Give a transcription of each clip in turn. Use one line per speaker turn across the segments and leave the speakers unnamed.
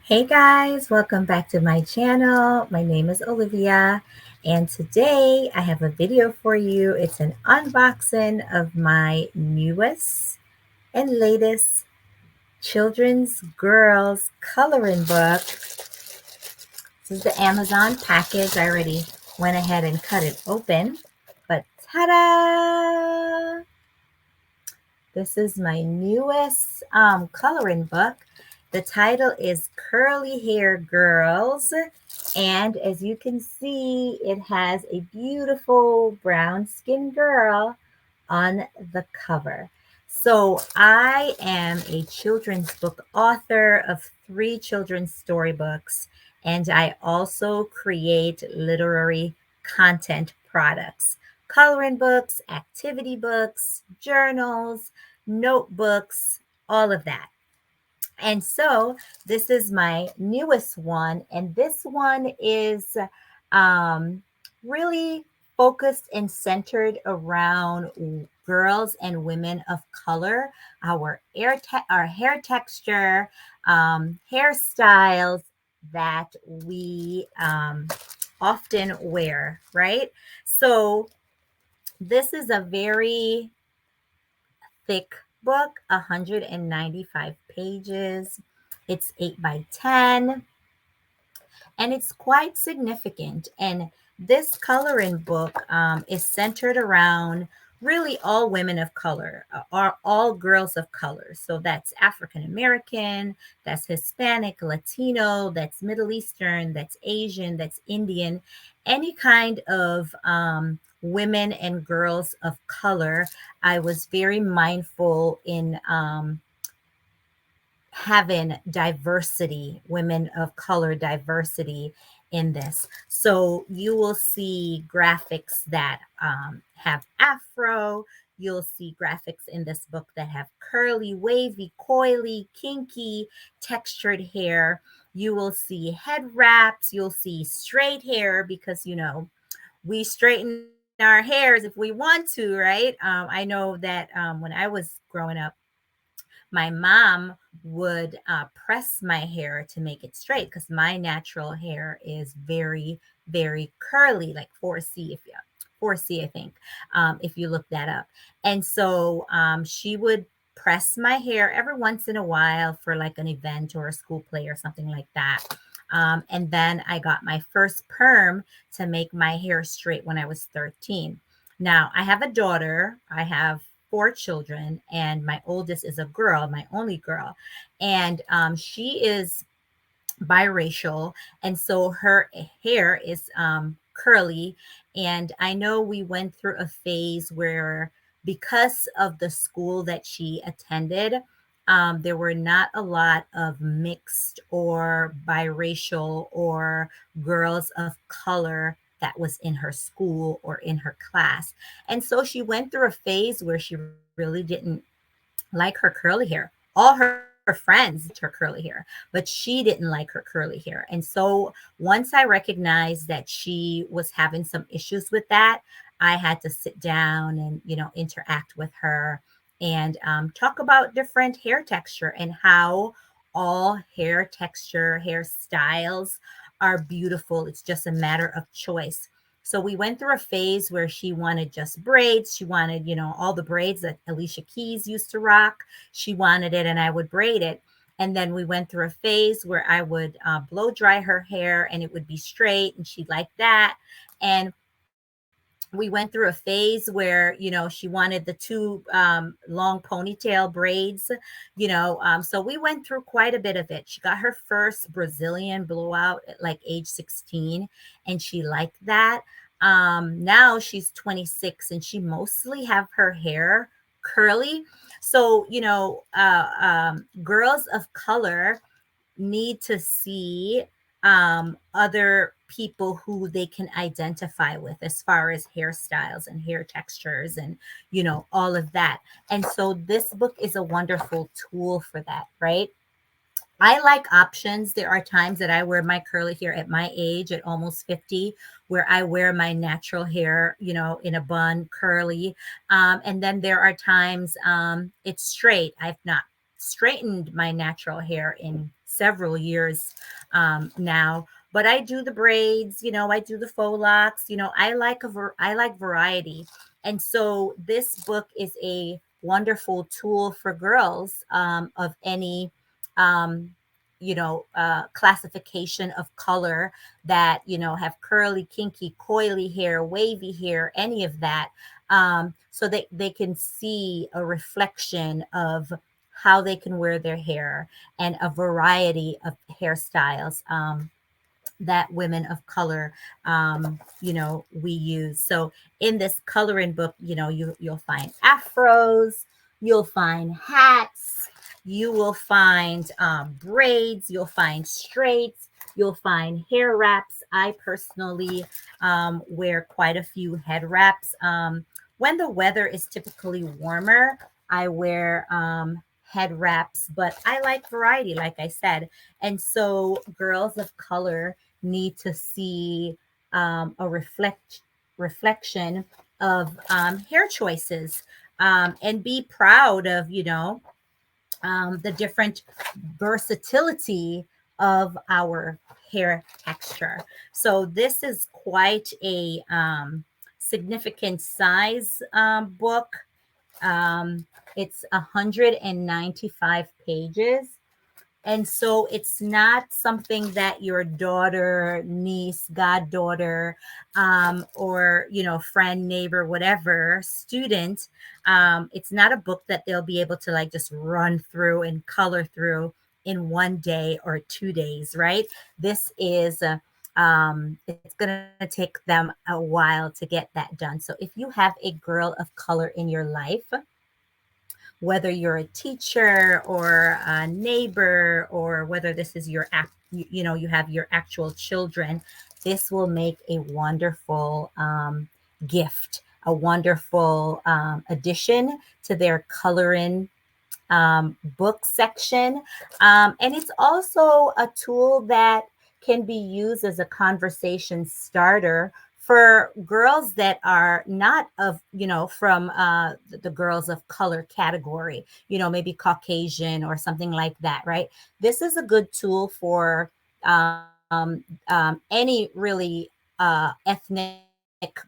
Hey guys, welcome back to my channel. My name is Olivia, and today I have a video for you. It's an unboxing of my newest and latest children's girls coloring book. This is the Amazon package. I already went ahead and cut it open, but ta-da! This is my newest coloring book. The title is Curly Hair Girlz. And as you can see, it has a beautiful brown skinned girl on the cover. So I am a children's book author of 3 children's storybooks, and I also create literary content products, coloring books, activity books, journals, notebooks, all of that. And so this is my newest one, and this one is um, really focused and centered around girls and women of color, our hair texture, hairstyles that we often wear, right? So this is a very thick book, 195 pages. It's 8 by 10, and it's quite significant. And this coloring book is centered around really all women of color, are all girls of color. So that's African American, that's Hispanic, Latino, that's Middle Eastern, that's Asian, that's Indian, any kind of women and girls of color. I was very mindful in having diversity, women of color diversity in this. So you will see graphics that have afro. You'll see graphics in this book that have curly, wavy, coily, kinky, textured hair. You will see head wraps. You'll see straight hair because, we straighten our hairs if we want to, right? I know that when I was growing up, my mom would press my hair to make it straight because my natural hair is very, very curly, like 4C, if you 4C, I think, if you look that up. And so she would press my hair every once in a while for like an event or a school play or something like that. And then I got my first perm to make my hair straight when I was 13. Now I have a daughter. I have 4 children, and my oldest is a girl, my only girl. And she is biracial. And so her hair is curly. And I know we went through a phase where, because of the school that she attended, there were not a lot of mixed or biracial or girls of color that was in her school or in her class. And so she went through a phase where she really didn't like her curly hair. All her friends liked her curly hair, but she didn't like her curly hair. And so once I recognized that she was having some issues with that, I had to sit down and, interact with her and talk about different hair texture and how all hair texture, hairstyles are beautiful. It's just a matter of choice. So we went through a phase where she wanted just braids. She wanted, all the braids that Alicia Keys used to rock. She wanted it, and I would braid it. And then we went through a phase where I would blow dry her hair and it would be straight, and she liked that. And we went through a phase where, she wanted the 2 long ponytail braids, so we went through quite a bit of it. She got her first Brazilian blowout at like age 16, and she liked that. Now she's 26 and she mostly have her hair curly. So, girls of color need to see other people who they can identify with as far as hairstyles and hair textures and, all of that. And so this book is a wonderful tool for that, right? I like options. There are times that I wear my curly hair at my age, at almost 50, where I wear my natural hair, in a bun, curly. And then there are times it's straight. I've not straightened my natural hair in several years now. But I do the braids, I do the faux locks. I like variety, and so this book is a wonderful tool for girls of any classification of color that have curly, kinky, coily hair, wavy hair, any of that, so that they can see a reflection of how they can wear their hair and a variety of hairstyles that women of color we use. So in this coloring book, you'll find afros, you'll find hats, you will find braids, you'll find straights, you'll find hair wraps. I personally wear quite a few head wraps. When the weather is typically warmer, I wear head wraps, but I like variety, like I said. And so girls of color need to see a reflection of hair choices, and be proud of the different versatility of our hair texture. So this is quite a significant size book. It's 195 pages. And so it's not something that your daughter, niece, goddaughter, or, friend, neighbor, whatever, student, it's not a book that they'll be able to like just run through and color through in one day or 2 days, right? This is, it's going to take them a while to get that done. So if you have a girl of color in your life, whether you're a teacher or a neighbor, or whether this is you have your actual children, this will make a wonderful gift, a wonderful addition to their coloring book section. And it's also a tool that can be used as a conversation starter for girls that are not of, from the girls of color category, maybe Caucasian or something like that, right? This is a good tool for any really ethnic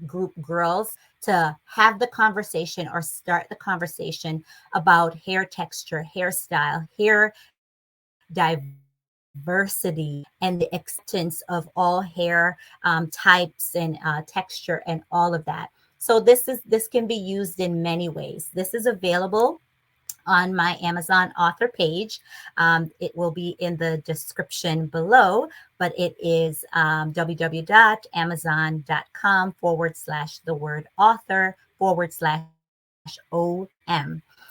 group girls to have the conversation or start the conversation about hair texture, hairstyle, hair diversity, and the acceptance of all hair types and texture and all of that. So this can be used in many ways. This is available on my Amazon author page. It will be in the description below, but it is www.amazon.com/the word author/OM.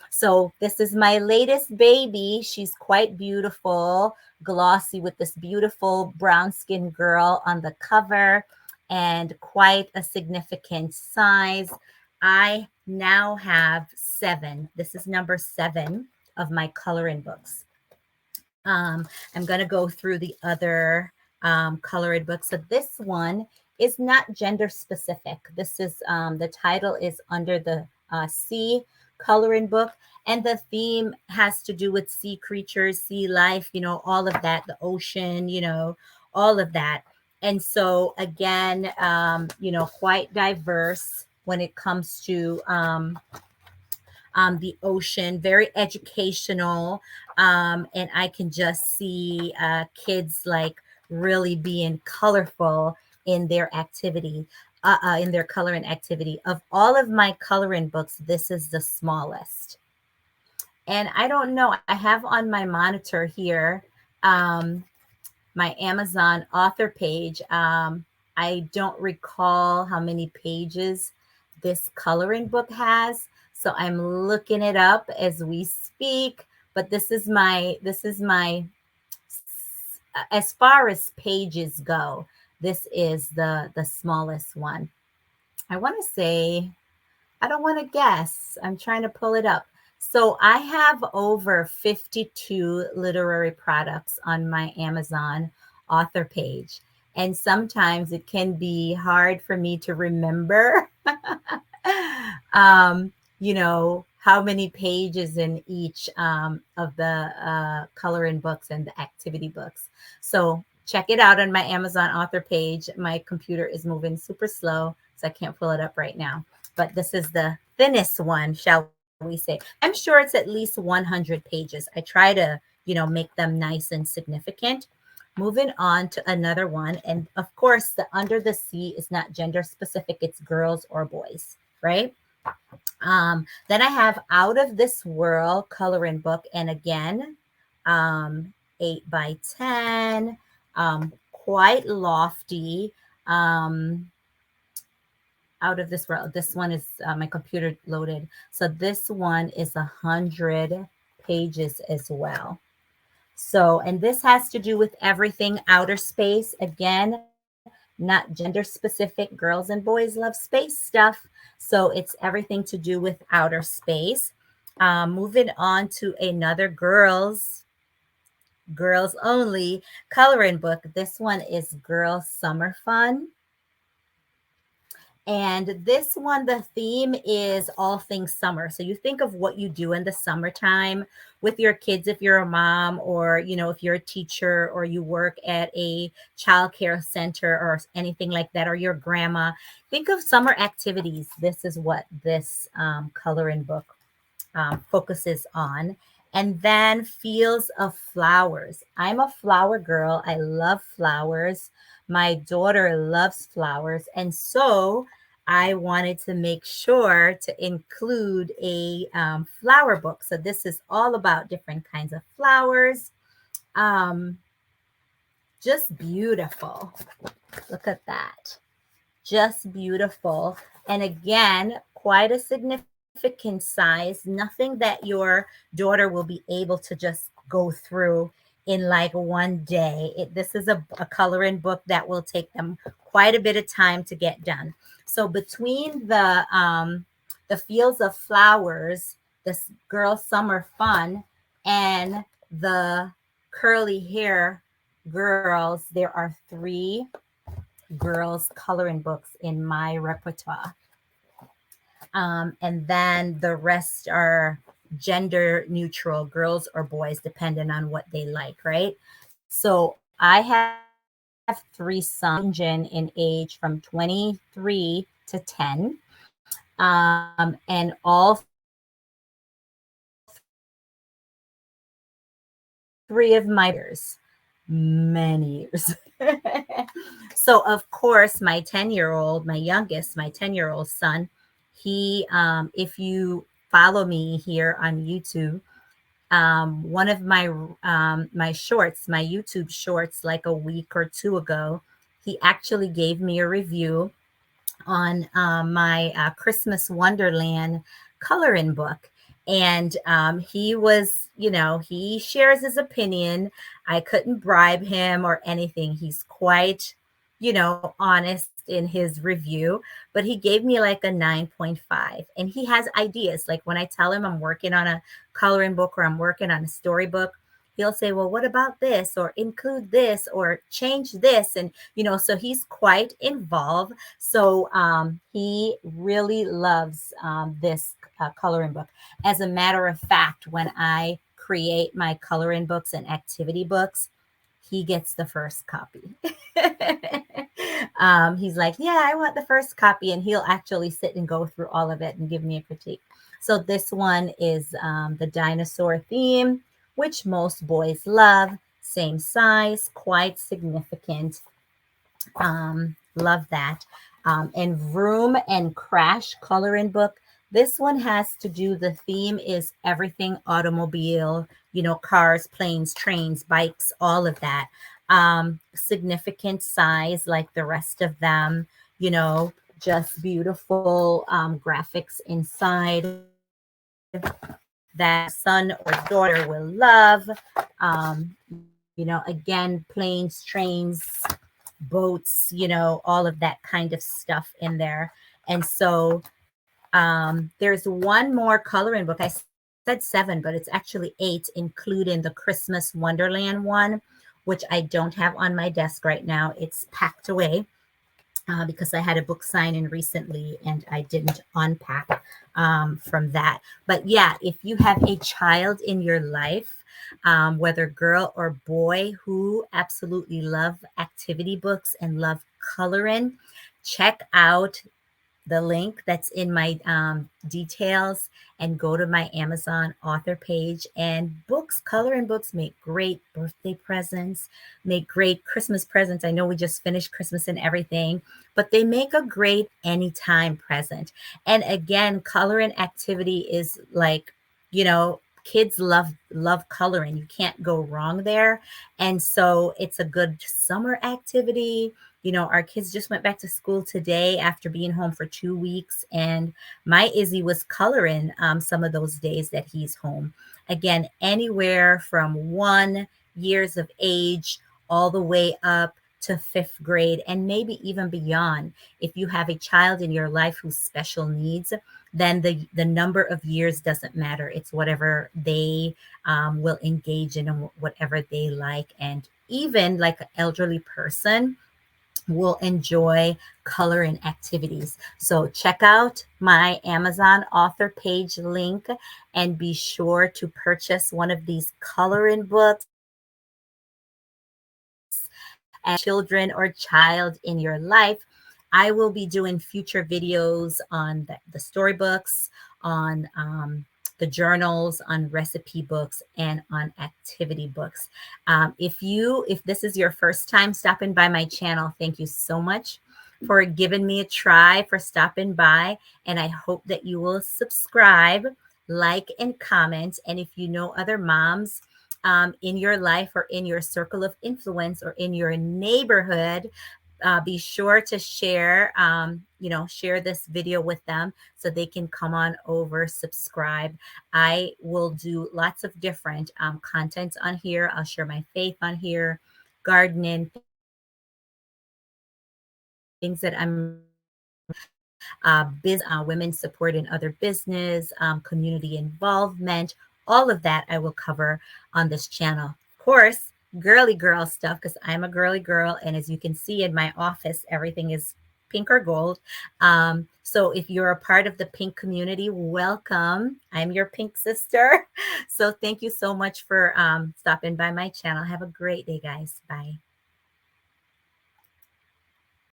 So this is my latest baby. She's quite beautiful, glossy, with this beautiful brown skin girl on the cover, and quite a significant size. I now have 7. This is number 7 of my coloring books. I'm going to go through the other coloring books. So this one is not gender specific. This is the title is Under the Sea coloring book, and the theme has to do with sea creatures, sea life, all of that, the ocean, all of that. And so again, quite diverse when it comes to the ocean, very educational. And I can just see kids like really being colorful in their activity, in their coloring activity. Of all of my coloring books, this is the smallest. And I don't know, I have on my monitor here my Amazon author page. I don't recall how many pages this coloring book has, so I'm looking it up as we speak. But this is my as far as pages go, this is the smallest one. I want to say, I don't want to guess. I'm trying to pull it up. So I have over 52 literary products on my Amazon author page. And sometimes it can be hard for me to remember, how many pages in each of the coloring books and the activity books. So check it out on my Amazon author page. My computer is moving super slow, so I can't pull it up right now. But this is the thinnest one, shall we say. I'm sure it's at least 100 pages. I try to, make them nice and significant. Moving on to another one. And of course, the Under the Sea is not gender specific, it's girls or boys, right? Then I have Out of This World coloring book. And again, 8 by 10, quite lofty. Out of This World. This one is my computer loaded. So this one is 100 pages as well. So, and this has to do with everything outer space. Again, not gender specific. Girls and boys love space stuff. So it's everything to do with outer space. Moving on to another girls only coloring book. This one is Girl Summer Fun. And this one, the theme is all things summer. So you think of what you do in the summertime with your kids, if you're a mom, or, if you're a teacher, or you work at a childcare center or anything like that, or your grandma. Think of summer activities. This is what this coloring book focuses on. And then Fields of Flowers. I'm a flower girl. I love flowers. My daughter loves flowers. And so I wanted to make sure to include a flower book. So this is all about different kinds of flowers. Just beautiful. Look at that. Just beautiful. And again, quite a significant size. Nothing that your daughter will be able to just go through in like one day. This is a coloring book that will take them quite a bit of time to get done. So between the Fields of Flowers, this Girl Summer Fun, and the Curly Hair Girls, there are 3 girls coloring books in my repertoire. And then the rest are gender neutral, girls or boys, depending on what they like, right? So I have 3 sons ranging in age from 23 to 10. And all 3 of my years, many years. So of course, my 10-year-old, my youngest, my 10-year-old son, he, if you follow me here on YouTube, one of my shorts, my YouTube shorts, like a week or 2 ago, he actually gave me a review on my Christmas Wonderland coloring book. And he was, he shares his opinion. I couldn't bribe him or anything. He's quite, honest in his review, but he gave me like a 9.5. And he has ideas. Like when I tell him I'm working on a coloring book or I'm working on a storybook, he'll say, well, what about this, or include this, or change this? And, so he's quite involved. So he really loves this coloring book. As a matter of fact, when I create my coloring books and activity books, he gets the first copy. He's like, yeah, I want the first copy. And he'll actually sit and go through all of it and give me a critique. So this one is the dinosaur theme, which most boys love. Same size, quite significant. Love that. And Vroom and Crash coloring book. This one has to do, the theme is everything automobile, cars, planes, trains, bikes, all of that. Significant size like the rest of them, just beautiful graphics inside that son or daughter will love. Again, planes, trains, boats, all of that kind of stuff in there. And so there's one more coloring book. I said 7, but it's actually 8, including the Christmas Wonderland one, which I don't have on my desk right now. It's packed away. because I had a book signing recently and I didn't unpack from that. But yeah, if you have a child in your life, whether girl or boy, who absolutely love activity books and love coloring, check out the link that's in my details and go to my Amazon author page. And books, coloring books make great birthday presents, make great Christmas presents. I know we just finished Christmas and everything, but they make a great anytime present. And again, coloring activity is like, kids love coloring. You can't go wrong there. And so it's a good summer activity. Our kids just went back to school today after being home for 2 weeks, and my Izzy was coloring some of those days that he's home. Again, anywhere from 1 years of age all the way up to fifth grade, and maybe even beyond. If you have a child in your life who's special needs, then the number of years doesn't matter. It's whatever they will engage in and whatever they like. And even like an elderly person will enjoy coloring activities. So check out my Amazon author page link and be sure to purchase one of these coloring books as children or child in your life. I will be doing future videos on the storybooks, on the journals, on recipe books, and on activity books. If this is your first time stopping by my channel, thank you so much for giving me a try, for stopping by, and I hope that you will subscribe, like, and comment. And if you know other moms in your life or in your circle of influence or in your neighborhood, be sure to share this video with them so they can come on over, subscribe. I will do lots of different content on here. I'll share my faith on here, gardening, things that I'm women support in other business, community involvement, all of that I will cover on this channel. Of course, girly girl stuff, because I'm a girly girl. And as you can see in my office, everything is pink or gold. So if you're a part of the pink community, welcome. I'm your pink sister. So thank you so much for stopping by my channel. Have a great day, guys. Bye.